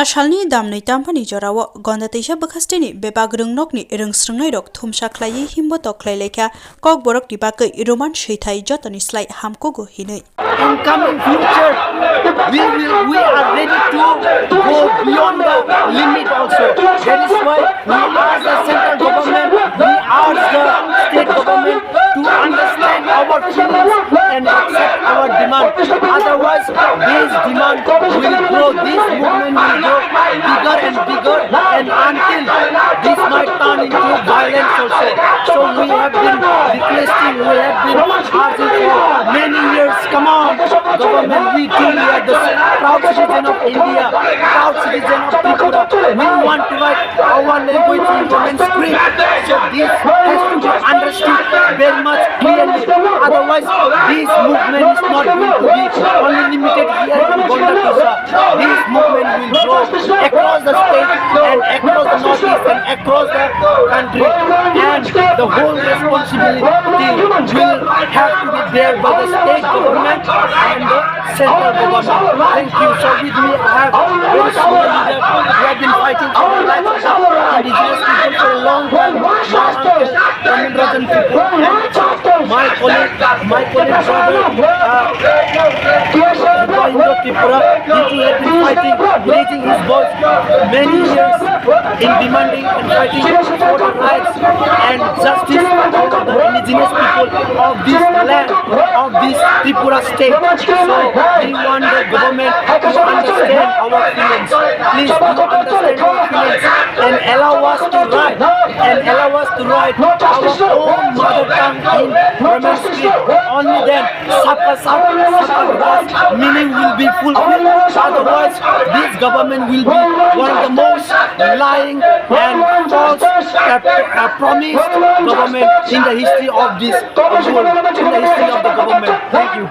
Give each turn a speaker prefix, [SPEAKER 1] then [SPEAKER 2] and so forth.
[SPEAKER 1] Salni damnai tampani jorao Gondatwisa bwkhasteni bebak rwngnokni rwngswrwngnairok thumsa khwlaiwi himbotok khwlaijakha kok borok ni bagwi roman swythai jotoni slai hamkogo hinui.
[SPEAKER 2] In coming future, we are ready to go beyond the limit also. That is why we ask the central government, we ask the state government to understand our feelings and accept our demand. Otherwise, this demand will grow, this movement will grow bigger and bigger, and until this might turn into violence also. So we have been requesting, we have been asking for many years. Come on, government, we are the proud citizen of India, proud citizen of Tripura. We want to write our language in Roman script. So this has to be understood very much clearly. Otherwise, this movement is not going to be only limited here in Gondatwisa. This movement will grow across the state and across the northeast and across the country. And the whole responsibility will have to be there by the state government and the central government. Thank you. So with me, I have very senior leaders who have been fighting for the rights of the indigenous people for a long time. My uncle, my colleague brother, Tripura, he has been fighting, raising his voice many years in demanding and fighting for the rights and justice of the indigenous people of this land, of this Tripura state. So we want the government to understand our feelings. Please do understand our feelings and allow us to write our own mother tongue in Roman script. Only then sabka sabka meaning will be fulfilled. Otherwise, this government will be one of the most lying and false promised government in the history of this world, in the history of the government. Thank you.